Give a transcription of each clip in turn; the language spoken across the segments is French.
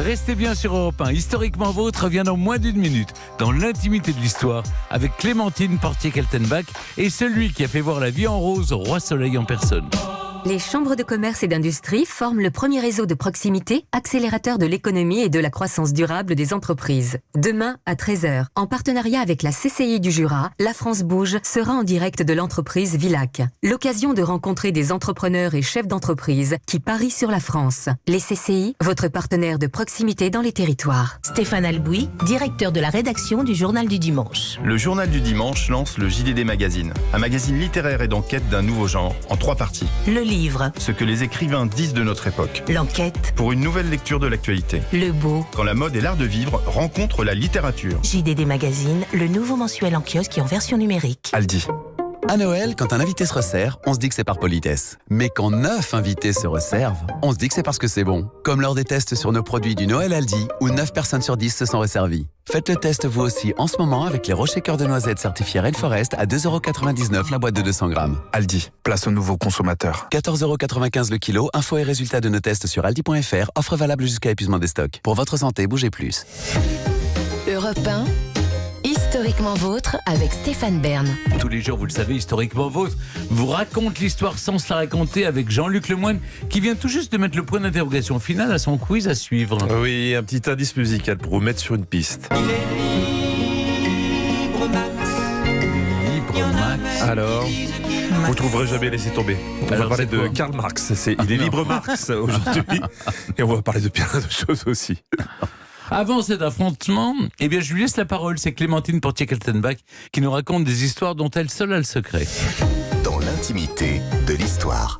Restez bien sur Europe 1. Historiquement Vôtre revient dans moins d'une minute, dans l'intimité de l'histoire, avec Clémentine Portier-Kaltenbach et celui qui a fait voir la vie en rose au Roi Soleil en personne. Les chambres de commerce et d'industrie forment le premier réseau de proximité, accélérateur de l'économie et de la croissance durable des entreprises. Demain, à 13h, en partenariat avec la CCI du Jura, La France Bouge sera en direct de l'entreprise Villac. L'occasion de rencontrer des entrepreneurs et chefs d'entreprise qui parient sur la France. Les CCI, votre partenaire de proximité dans les territoires. Stéphane Albouy, directeur de la rédaction du Journal du Dimanche. Le Journal du Dimanche lance le JDD Magazine, un magazine littéraire et d'enquête d'un nouveau genre, en 3 parties. Le livre. Ce que les écrivains disent de notre époque. L'enquête. Pour une nouvelle lecture de l'actualité. Le beau. Quand la mode et l'art de vivre rencontrent la littérature. JDD Magazine, le nouveau mensuel en kiosque et en version numérique. Aldi. À Noël, quand un invité se resserre, on se dit que c'est par politesse. Mais quand 9 invités se resservent, on se dit que c'est parce que c'est bon. Comme lors des tests sur nos produits du Noël Aldi, où 9 personnes sur 10 se sont resservies. Faites le test vous aussi en ce moment avec les rochers cœur de noisette certifiés Rainforest à 2,99€ la boîte de 200 grammes. Aldi, place aux nouveaux consommateurs. 14,95€ le kilo, infos et résultats de nos tests sur aldi.fr, offre valable jusqu'à épuisement des stocks. Pour votre santé, bougez plus. Europe 1, historiquement vôtre avec Stéphane Bern. Tous les jours, vous le savez, Historiquement Vôtre vous raconte l'histoire sans se la raconter avec Jean-Luc Lemoyne qui vient tout juste de mettre le point d'interrogation final à son quiz à suivre. Oui, un petit indice musical pour vous mettre sur une piste. Libre Max. Alors, vous trouverez jamais laissé tomber. On Alors, va parler c'est quoi de Karl Marx. Il est libre Marx aujourd'hui. Et on va parler de plein de choses aussi. Avant cet affrontement, eh bien, je lui laisse la parole. C'est Clémentine Portier-Kaltenbach qui nous raconte des histoires dont elle seule a le secret. Dans l'intimité de l'histoire.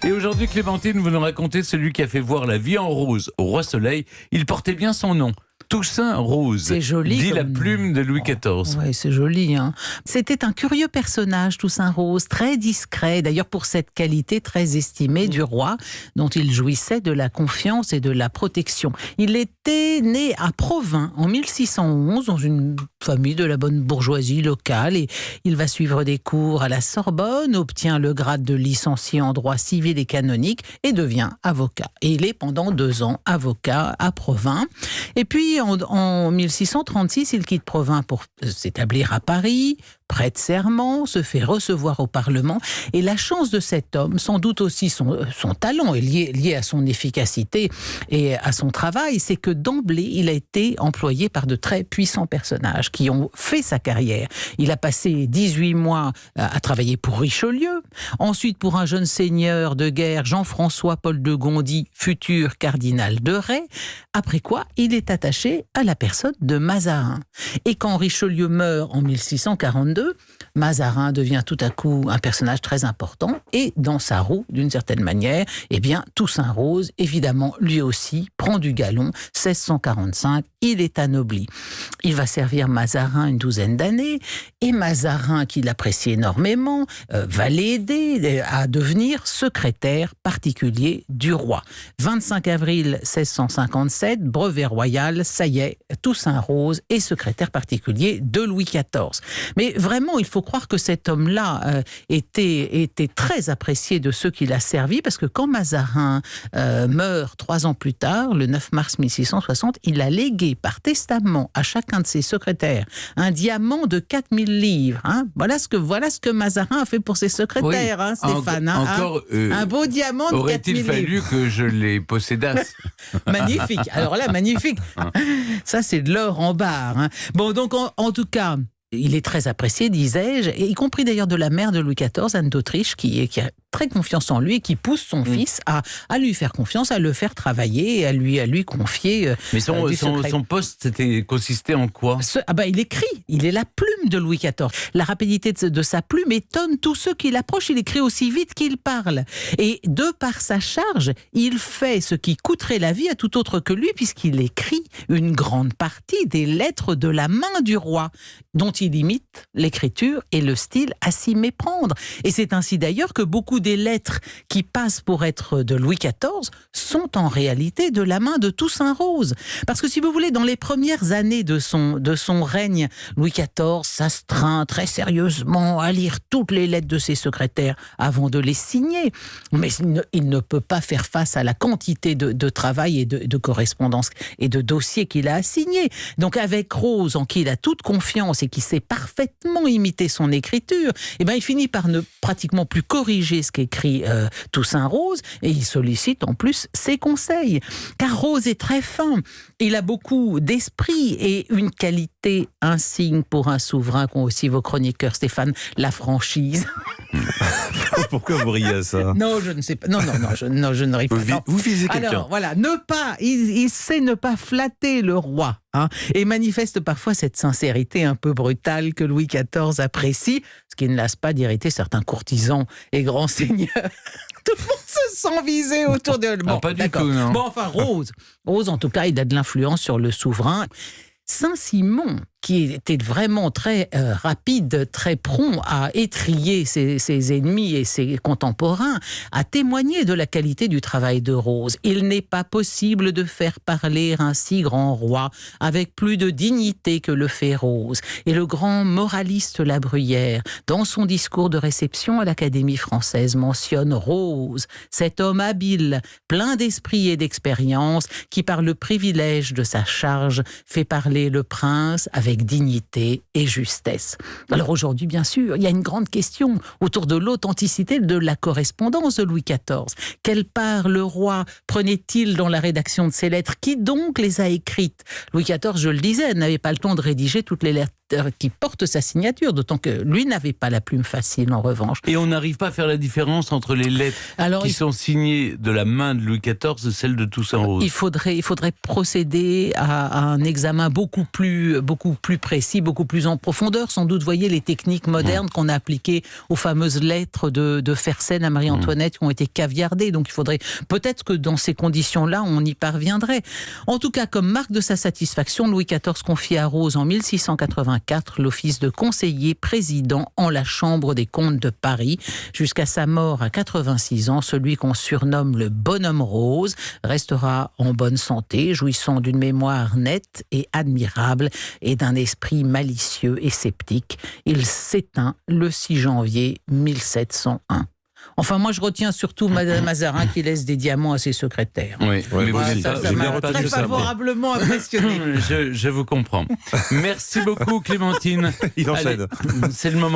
Et aujourd'hui, Clémentine, vous nous racontez celui qui a fait voir la vie en rose au Roi Soleil. Il portait bien son nom. Toussaint Rose, c'est joli, dit comme... la plume de Louis XIV. Oui, c'est joli. Hein. C'était un curieux personnage, Toussaint Rose, très discret, d'ailleurs pour cette qualité très estimée du roi, dont il jouissait de la confiance et de la protection. Il était né à Provins en 1611, dans une famille de la bonne bourgeoisie locale, et il va suivre des cours à la Sorbonne, obtient le grade de licencié en droit civil et canonique, et devient avocat. Et il est pendant 2 ans avocat à Provins. Et puis, en 1636, il quitte Provins pour s'établir à Paris, prête serment, se fait recevoir au Parlement. Et la chance de cet homme, sans doute aussi son talent est lié à son efficacité et à son travail, c'est que d'emblée, il a été employé par de très puissants personnages qui ont fait sa carrière. Il a passé 18 mois à travailler pour Richelieu, ensuite pour un jeune seigneur de guerre, Jean-François Paul de Gondi, futur cardinal de Rais, après quoi il est attaché à la personne de Mazarin. Et quand Richelieu meurt en 1642, Mazarin devient tout à coup un personnage très important et dans sa roue, d'une certaine manière, eh bien, Toussaint Rose, évidemment, lui aussi, prend du galon. 1645, il est anobli. Il va servir Mazarin une 12aine d'années et Mazarin, qui l'apprécie énormément, va l'aider à devenir secrétaire particulier du roi. 25 avril 1657, brevet royal, ça y est, Toussaint Rose est secrétaire particulier de Louis XIV. Mais vraiment, il faut croire que cet homme-là était très apprécié de ceux qu'il a servis, parce que quand Mazarin meurt 3 ans plus tard, le 9 mars 1660, il a légué par testament à chacun de ses secrétaires un diamant de 4000 livres. Hein. Voilà ce que Mazarin a fait pour ses secrétaires, oui. Hein, Stéphane. Encore, un beau diamant de 4000 livres. Aurait-il fallu que je les possédasse? Magnifique. Alors là, magnifique. Ça, c'est de l'or en barre. Hein. Bon, donc, en tout cas... Il est très apprécié, disais-je, y compris d'ailleurs de la mère de Louis XIV, Anne d'Autriche, qui a très confiance en lui et qui pousse son fils à lui faire confiance, à le faire travailler, à lui confier. Mais son poste consistait en quoi? Il écrit, il est la plume de Louis XIV. La rapidité de sa plume étonne tous ceux qui l'approchent. Il écrit aussi vite qu'il parle. Et de par sa charge, il fait ce qui coûterait la vie à tout autre que lui, puisqu'il écrit une grande partie des lettres de la main du roi, dont il imite l'écriture et le style à s'y méprendre. Et c'est ainsi d'ailleurs que beaucoup beaucoup des lettres qui passent pour être de Louis XIV sont en réalité de la main de Toussaint Rose. Parce que si vous voulez, dans les premières années de son règne, Louis XIV s'astreint très sérieusement à lire toutes les lettres de ses secrétaires avant de les signer. Mais il ne peut pas faire face à la quantité de travail et de correspondance et de dossiers qu'il a à signer. Donc avec Rose, en qui il a toute confiance et qui sait parfaitement imiter son écriture, eh ben, il finit par ne pratiquement plus corriger ce qu'écrit Toussaint Rose, et il sollicite en plus ses conseils. Car Rose est très fin, il a beaucoup d'esprit et une qualité insigne pour un souverain qu'ont aussi vos chroniqueurs, Stéphane, la franchise. Pourquoi vous riez à ça? Non, je ne sais pas. Non, je ne ris pas. Vous visez quelqu'un. Alors, voilà, il sait ne pas flatter le roi, hein, et manifeste parfois cette sincérité un peu brutale que Louis XIV apprécie, ce qui ne lasse pas d'irriter certains courtisans et grands seigneurs. Tout le monde se sent visé autour de... Bon, pas du tout, non. Bon, enfin, Rose, en tout cas, il a de l'influence sur le souverain. Saint-Simon, qui était vraiment très rapide, très prompt à étriller ses ennemis et ses contemporains, a témoigné de la qualité du travail de Rose. Il n'est pas possible de faire parler un si grand roi avec plus de dignité que le fait Rose. Et le grand moraliste La Bruyère, dans son discours de réception à l'Académie française, mentionne Rose, cet homme habile, plein d'esprit et d'expérience, qui par le privilège de sa charge fait parler le prince avec dignité et justesse. Alors aujourd'hui, bien sûr, il y a une grande question autour de l'authenticité de la correspondance de Louis XIV. Quelle part le roi prenait-il dans la rédaction de ses lettres? Qui donc les a écrites? Louis XIV, je le disais, n'avait pas le temps de rédiger toutes les lettres qui portent sa signature, d'autant que lui n'avait pas la plume facile en revanche. Et on n'arrive pas à faire la différence entre les lettres qui sont signées de la main de Louis XIV et celles de Toussaint Rose. Il faudrait procéder à un examen beaucoup plus précis, beaucoup plus en profondeur. Sans doute, voyez les techniques modernes qu'on a appliquées aux fameuses lettres de Fersen à Marie-Antoinette qui ont été caviardées. Donc il faudrait peut-être que dans ces conditions-là, on y parviendrait. En tout cas, comme marque de sa satisfaction, Louis XIV confie à Rose en 1684 l'office de conseiller président en la Chambre des comptes de Paris. Jusqu'à sa mort à 86 ans, celui qu'on surnomme le bonhomme Rose restera en bonne santé, jouissant d'une mémoire nette et admirable et d'un esprit malicieux et sceptique. Il s'éteint le 6 janvier 1701. Enfin, moi, je retiens surtout Madame Mazarin qui laisse des diamants à ses secrétaires. Oui, mais voilà, ça m'a très favorablement impressionné. Je vous comprends. Merci beaucoup, Clémentine. Il enchaîne. Allez, c'est le moment.